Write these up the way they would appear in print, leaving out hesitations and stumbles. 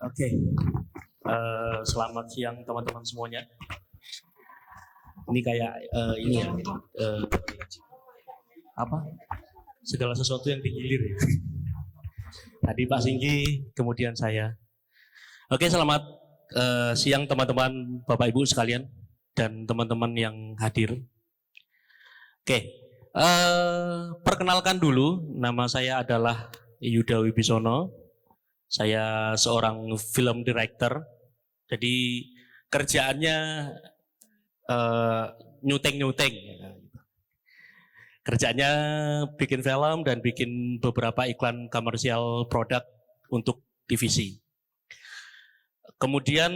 Oke. Selamat siang teman-teman semuanya. Ini kayak ini ya, apa? Segala sesuatu yang digilir ya. Tadi Pak Singgi, kemudian saya. Oke, selamat siang teman-teman, Bapak Ibu sekalian, dan teman-teman yang hadir. Oke, perkenalkan dulu, nama saya adalah Yuda Wibisono. Saya seorang film director. Jadi kerjaannya nyuteng-nyuteng. Kerjanya bikin film dan bikin beberapa iklan komersial produk untuk TVC. Kemudian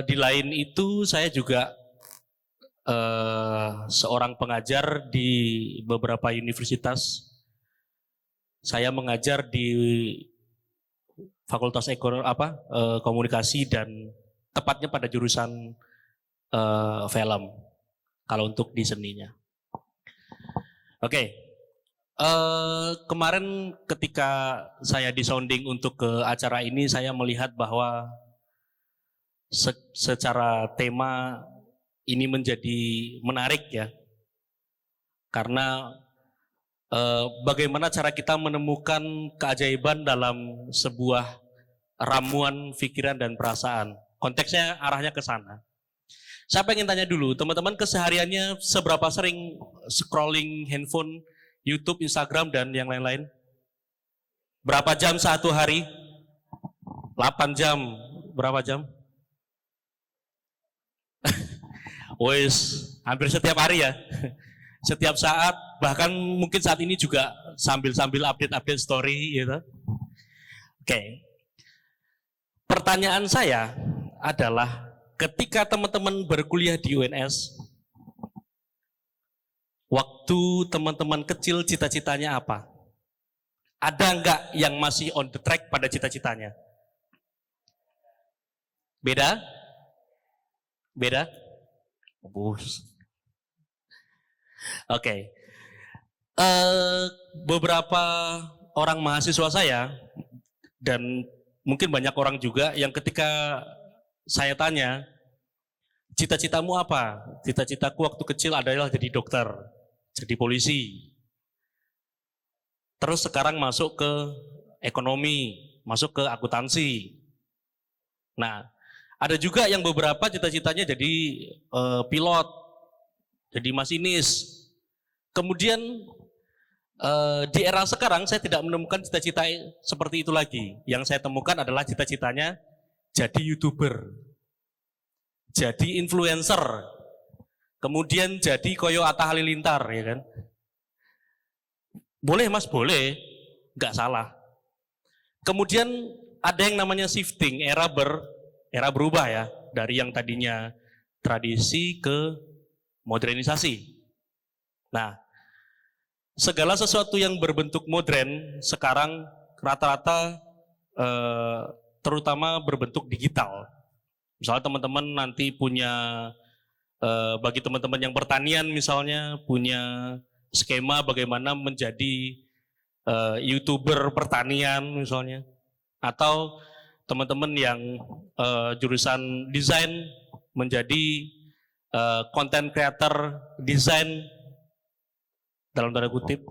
di lain itu saya juga seorang pengajar di beberapa universitas. Saya mengajar di Fakultas Komunikasi dan tepatnya pada jurusan film. Kalau untuk di seninya. Oke. Kemarin ketika saya disounding untuk ke acara ini, saya melihat bahwa secara tema ini menjadi menarik ya. Karena bagaimana cara kita menemukan keajaiban dalam sebuah ramuan pikiran dan perasaan. Konteksnya arahnya ke sana. Saya pengen tanya dulu, teman-teman kesehariannya seberapa sering scrolling handphone, YouTube, Instagram, dan yang lain-lain? Berapa jam satu hari? 8 jam. Berapa jam? Wes, hampir setiap hari ya. Setiap saat, bahkan mungkin saat ini juga sambil update story gitu. Oke. Pertanyaan saya adalah ketika teman-teman berkuliah di UNS, waktu teman-teman kecil cita-citanya apa? Ada enggak yang masih on the track pada cita-citanya? Beda? Beda? Bus. Oke. Beberapa orang mahasiswa saya dan mungkin banyak orang juga yang ketika saya tanya, cita-citamu apa? Cita-citaku waktu kecil adalah jadi dokter, jadi polisi. Terus sekarang masuk ke ekonomi, masuk ke akuntansi. Nah, ada juga yang beberapa cita-citanya jadi pilot, jadi masinis. Kemudian di era sekarang saya tidak menemukan cita-cita seperti itu lagi. Yang saya temukan adalah cita-citanya jadi YouTuber, jadi influencer, kemudian jadi Koyo Atta Halilintar, ya kan? Boleh mas, boleh, nggak salah. Kemudian ada yang namanya shifting, era berubah ya, dari yang tadinya tradisi ke modernisasi. Nah, segala sesuatu yang berbentuk modern sekarang rata-rata terutama berbentuk digital. Misalnya teman-teman nanti punya, bagi teman-teman yang pertanian misalnya, punya skema bagaimana menjadi YouTuber pertanian misalnya. Atau teman-teman yang jurusan desain menjadi content creator desain dalam tanda kutip.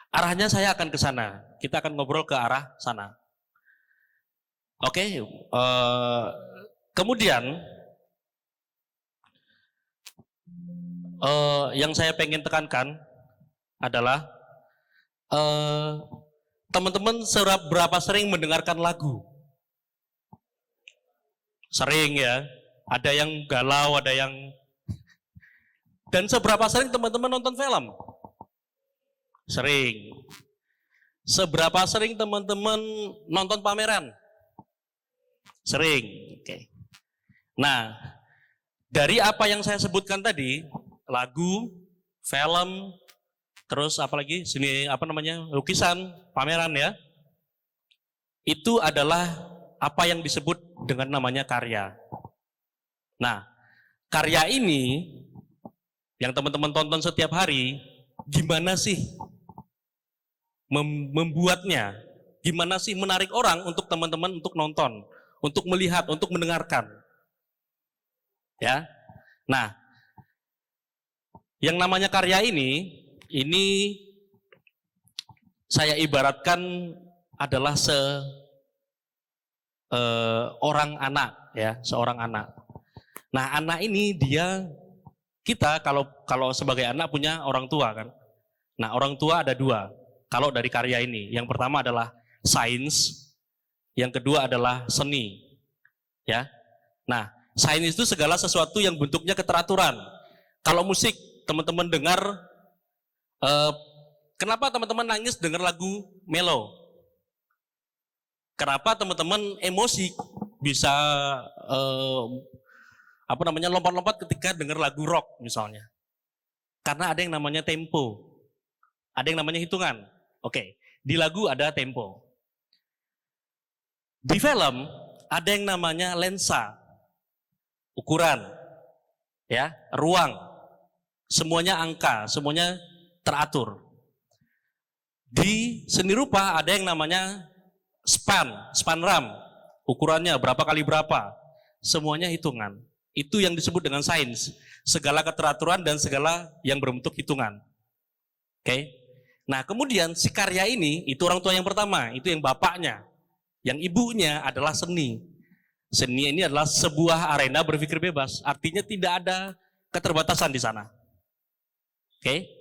Arahnya saya akan ke sana. Kita akan ngobrol ke arah sana. Oke, kemudian yang saya pengen tekankan adalah teman-teman berapa sering mendengarkan lagu? Sering ya. Ada yang galau, ada yang... Dan seberapa sering teman-teman nonton film? Sering. Seberapa sering teman-teman nonton pameran? Sering. Oke. Nah, dari apa yang saya sebutkan tadi, lagu, film, terus apalagi sini lukisan, pameran ya. Itu adalah apa yang disebut dengan namanya karya. Nah, karya ini yang teman-teman tonton setiap hari, gimana sih membuatnya? Gimana sih menarik orang untuk teman-teman untuk nonton, untuk melihat, untuk mendengarkan. Ya. Nah, yang namanya karya ini saya ibaratkan adalah seorang anak, ya, seorang anak. Nah, anak ini kita kalau sebagai anak punya orang tua kan. Nah, orang tua ada dua. Kalau dari karya ini, yang pertama adalah sains, yang kedua adalah seni, ya. Nah, sains itu segala sesuatu yang bentuknya keteraturan. Kalau musik, teman-teman dengar, kenapa teman-teman nangis dengar lagu melo? Kenapa teman-teman emosi bisa lompat-lompat ketika dengar lagu rock misalnya? Karena ada yang namanya tempo, ada yang namanya hitungan. Oke, di lagu ada tempo. Di film ada yang namanya lensa, ukuran, ya, ruang, semuanya angka, semuanya teratur. Di seni rupa ada yang namanya span ram, ukurannya berapa kali berapa, semuanya hitungan. Itu yang disebut dengan sains, segala keteraturan dan segala yang berbentuk hitungan. Oke. Nah, kemudian si karya ini, itu orang tua yang pertama, itu yang bapaknya. Yang ibunya adalah seni. Seni ini adalah sebuah arena berpikir bebas, artinya tidak ada keterbatasan di sana. Oke.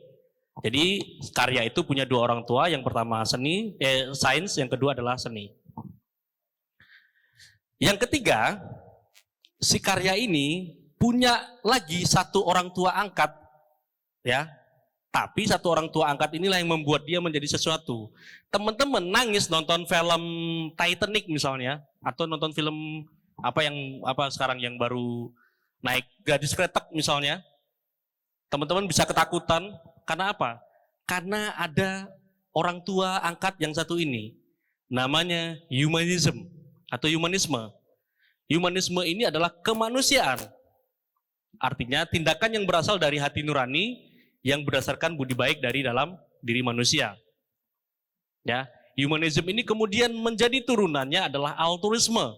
Jadi karya itu punya dua orang tua, yang pertama sains, yang kedua adalah seni. Yang ketiga, si karya ini punya lagi satu orang tua angkat, ya. Tapi satu orang tua angkat inilah yang membuat dia menjadi sesuatu. Teman-teman nangis nonton film Titanic misalnya, atau nonton film sekarang yang baru naik, Gadis Kretek misalnya. Teman-teman bisa ketakutan, karena apa? Karena ada orang tua angkat yang satu ini. Namanya humanism atau humanisme. Humanisme ini adalah kemanusiaan. Artinya tindakan yang berasal dari hati nurani yang berdasarkan budi baik dari dalam diri manusia. Ya, humanism ini kemudian menjadi turunannya adalah altruisme.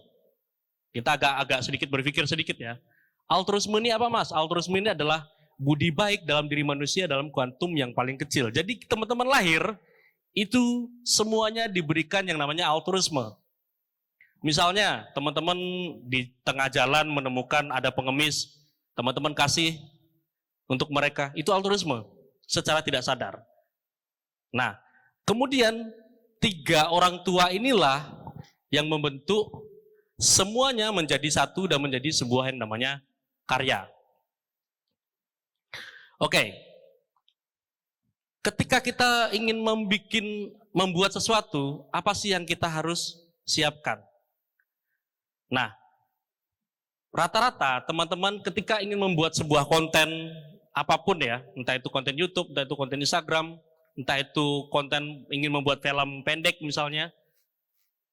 Kita agak sedikit berpikir sedikit ya. Altruisme ini apa, Mas? Altruisme ini adalah budi baik dalam diri manusia dalam kuantum yang paling kecil. Jadi teman-teman lahir itu semuanya diberikan yang namanya altruisme. Misalnya teman-teman di tengah jalan menemukan ada pengemis, teman-teman kasih untuk mereka, itu altruisme secara tidak sadar. Nah, kemudian tiga orang tua inilah yang membentuk semuanya menjadi satu dan menjadi sebuah yang namanya karya. Oke, ketika kita ingin membuat sesuatu, apa sih yang kita harus siapkan? Nah, rata-rata teman-teman ketika ingin membuat sebuah konten apapun ya, entah itu konten YouTube, entah itu konten Instagram, entah itu konten ingin membuat film pendek misalnya,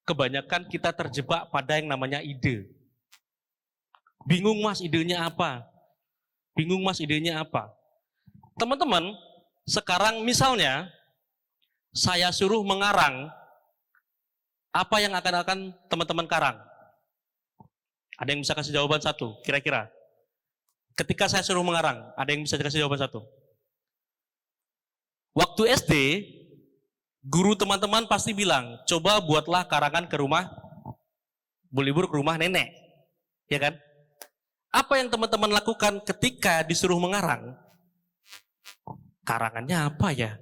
kebanyakan kita terjebak pada yang namanya ide. Bingung, Mas, idenya apa? Bingung, Mas, idenya apa? Teman-teman, sekarang misalnya saya suruh mengarang, apa yang akan teman-teman karang? Ada yang bisa kasih jawaban satu, kira-kira? Ketika saya suruh mengarang, ada yang bisa kasih jawaban satu? Waktu SD, guru teman-teman pasti bilang, coba buatlah karangan ke rumah, berlibur ke rumah nenek. Ya kan? Apa yang teman-teman lakukan ketika disuruh mengarang? Karangannya apa ya?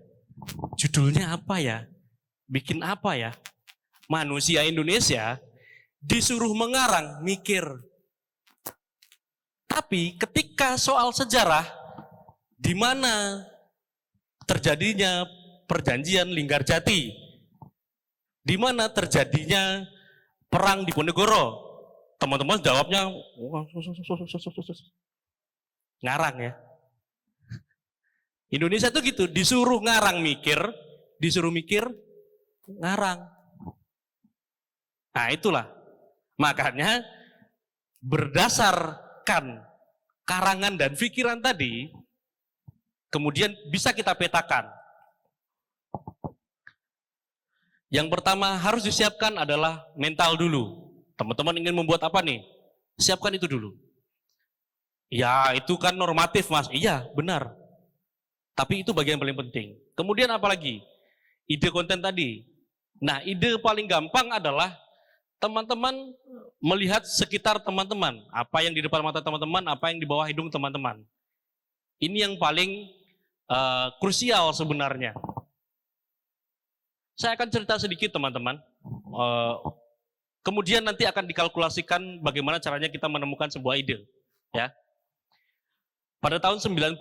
Judulnya apa ya? Bikin apa ya? Manusia Indonesia disuruh mengarang, mikir. Tapi ketika soal sejarah, di mana terjadinya perjanjian Linggarjati, di mana terjadinya perang di Ponegoro, teman-teman jawabnya ngarang ya. Indonesia tuh gitu, disuruh ngarang mikir, disuruh mikir ngarang. Nah itulah, makanya berdasarkan karangan dan pikiran tadi, kemudian bisa kita petakan. Yang pertama harus disiapkan adalah mental dulu. Teman-teman ingin membuat apa nih? Siapkan itu dulu. Ya, itu kan normatif, Mas. Iya, benar. Tapi itu bagian paling penting. Kemudian apa lagi? Ide konten tadi. Nah, ide paling gampang adalah teman-teman melihat sekitar teman-teman. Apa yang di depan mata teman-teman, apa yang di bawah hidung teman-teman. Ini yang paling krusial sebenarnya. Saya akan cerita sedikit teman-teman. Kemudian nanti akan dikalkulasikan bagaimana caranya kita menemukan sebuah ide. Ya. Pada tahun 97,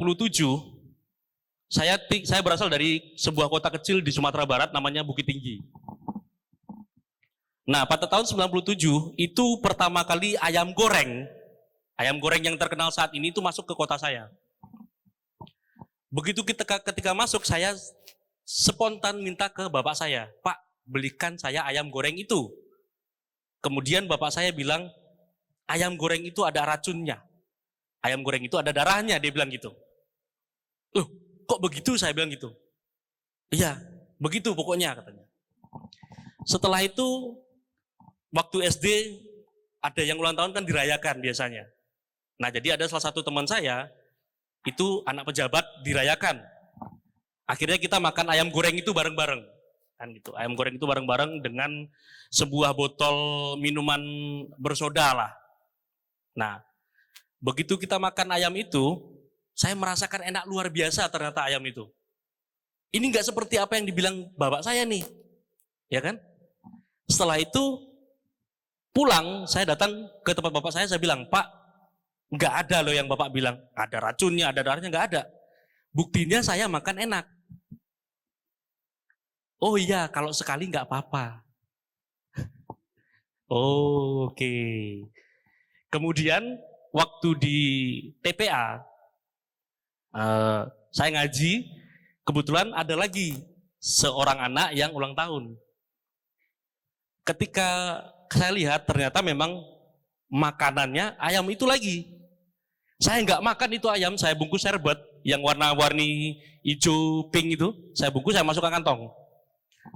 saya berasal dari sebuah kota kecil di Sumatera Barat namanya Bukit Tinggi. Nah, pada tahun 97 itu pertama kali ayam goreng yang terkenal saat ini itu masuk ke kota saya. Begitu ketika masuk, saya spontan minta ke bapak saya, Pak, belikan saya ayam goreng itu. Kemudian bapak saya bilang, ayam goreng itu ada racunnya. Ayam goreng itu ada darahnya, dia bilang gitu. Kok begitu? Saya bilang gitu. Iya, begitu pokoknya katanya. Setelah itu, waktu SD ada yang ulang tahun kan dirayakan biasanya. Nah, jadi ada salah satu teman saya, itu anak pejabat dirayakan. Akhirnya kita makan ayam goreng itu bareng-bareng. Kan gitu. Ayam goreng itu bareng-bareng dengan sebuah botol minuman bersoda lah. Nah, begitu kita makan ayam itu, saya merasakan enak luar biasa ternyata ayam itu. Ini nggak seperti apa yang dibilang bapak saya nih, ya kan? Setelah itu pulang, saya datang ke tempat bapak saya bilang, Pak, nggak ada loh yang bapak bilang, ada racunnya, ada darahnya, nggak ada. Buktinya saya makan enak. Oh iya, kalau sekali nggak apa-apa. Oh, oke. Kemudian waktu di TPA, saya ngaji, kebetulan ada lagi seorang anak yang ulang tahun. Ketika saya lihat ternyata memang makanannya ayam itu lagi. Saya nggak makan itu ayam, saya bungkus serbet yang warna-warni hijau, pink itu, saya bungkus, saya masukkan kantong.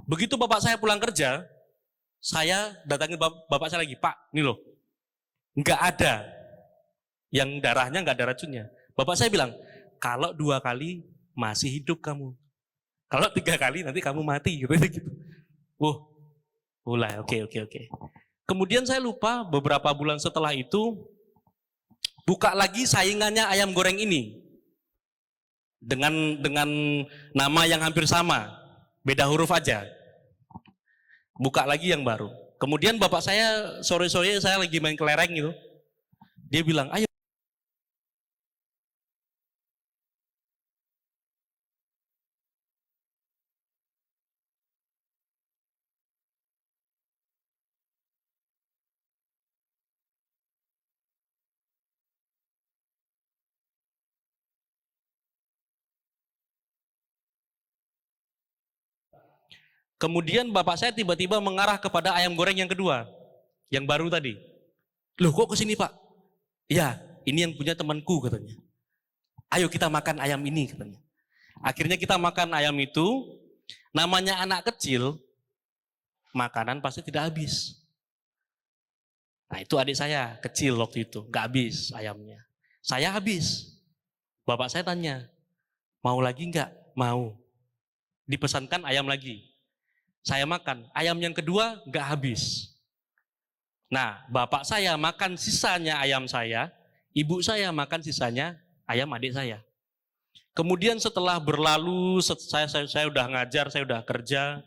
Begitu bapak saya pulang kerja, saya datangin bapak saya lagi, Pak, ini loh, nggak ada yang darahnya, nggak ada racunnya. Bapak saya bilang, kalau 2 kali masih hidup kamu, kalau 3 kali nanti kamu mati, gitu. Mulai, oke. Kemudian saya lupa beberapa bulan setelah itu buka lagi saingannya ayam goreng ini dengan nama yang hampir sama, beda huruf aja. Buka lagi yang baru. Kemudian bapak saya sore-sore saya lagi main kelereng gitu, dia bilang, ayo. Kemudian bapak saya tiba-tiba mengarah kepada ayam goreng yang kedua, yang baru tadi. Loh kok kesini Pak? Ya, ini yang punya temanku katanya. Ayo kita makan ayam ini katanya. Akhirnya kita makan ayam itu, namanya anak kecil, makanan pasti tidak habis. Nah itu adik saya, kecil waktu itu, gak habis ayamnya. Saya habis. Bapak saya tanya, mau lagi enggak? Mau. Dipesankan ayam lagi. Saya makan, ayam yang kedua enggak habis. Nah, bapak saya makan sisanya ayam saya, ibu saya makan sisanya ayam adik saya. Kemudian setelah berlalu, saya udah ngajar, saya udah kerja,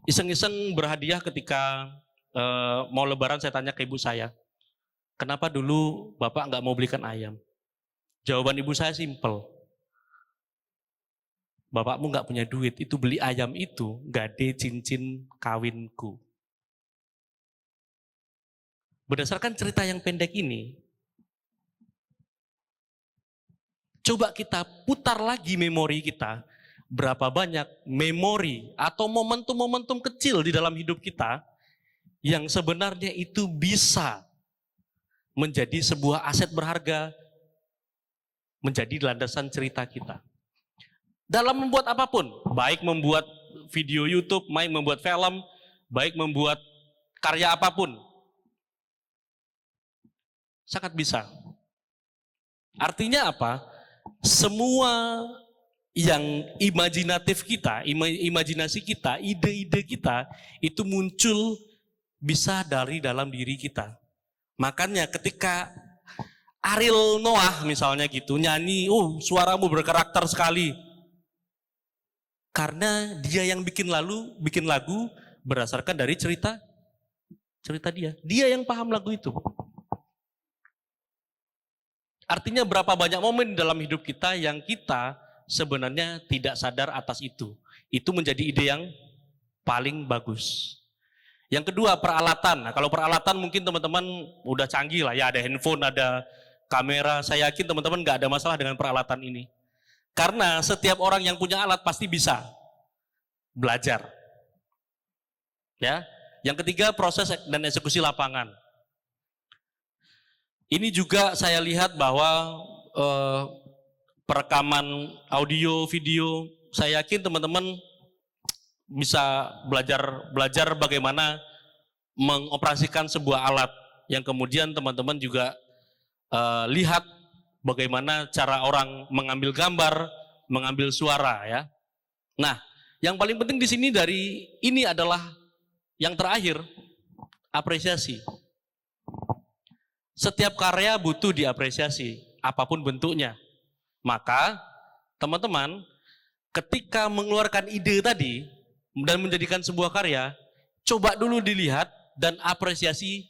iseng-iseng berhadiah ketika mau lebaran saya tanya ke ibu saya, kenapa dulu bapak nggak mau belikan ayam? Jawaban ibu saya simpel, bapakmu nggak punya duit, itu beli ayam itu gade cincin kawinku. Berdasarkan cerita yang pendek ini, coba kita putar lagi memori kita, berapa banyak memori atau momentum-momentum kecil di dalam hidup kita yang sebenarnya itu bisa menjadi sebuah aset berharga, menjadi landasan cerita kita. Dalam membuat apapun, baik membuat video YouTube, baik membuat film, baik membuat karya apapun. Sangat bisa. Artinya apa? Semua yang imajinatif kita, imajinasi kita, ide-ide kita, itu muncul bisa dari dalam diri kita. Makanya ketika Ariel Noah misalnya gitu, nyanyi, oh suaramu berkarakter sekali. Karena dia yang bikin lagu berdasarkan dari cerita dia. Dia yang paham lagu itu. Artinya berapa banyak momen dalam hidup kita yang kita sebenarnya tidak sadar atas itu. Itu menjadi ide yang paling bagus. Yang kedua, peralatan. Nah, kalau peralatan mungkin teman-teman udah canggih lah ya, ada handphone, ada kamera. Saya yakin teman-teman nggak ada masalah dengan peralatan ini. Karena setiap orang yang punya alat pasti bisa belajar. Ya. Yang ketiga, proses dan eksekusi lapangan. Ini juga saya lihat bahwa perekaman audio, video, saya yakin teman-teman bisa belajar bagaimana mengoperasikan sebuah alat yang kemudian teman-teman juga lihat bagaimana cara orang mengambil gambar, mengambil suara ya. Nah, yang paling penting di sini dari ini adalah yang terakhir, apresiasi. Setiap karya butuh diapresiasi, apapun bentuknya. Maka, teman-teman, ketika mengeluarkan ide tadi dan menjadikan sebuah karya, coba dulu dilihat dan apresiasi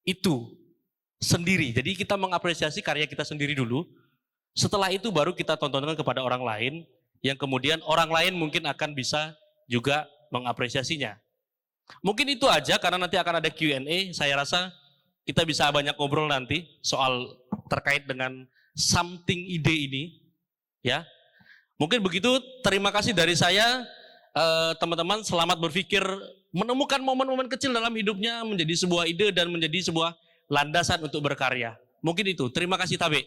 itu sendiri. Jadi kita mengapresiasi karya kita sendiri dulu. Setelah itu baru kita tontonkan kepada orang lain, yang kemudian orang lain mungkin akan bisa juga mengapresiasinya. Mungkin itu aja karena nanti akan ada Q&A. Saya rasa kita bisa banyak ngobrol nanti soal terkait dengan something ide ini, ya. Mungkin begitu. Terima kasih dari saya, teman-teman. Selamat berpikir, menemukan momen-momen kecil dalam hidupnya menjadi sebuah ide dan menjadi sebuah landasan untuk berkarya. Mungkin itu. Terima kasih, Tabe.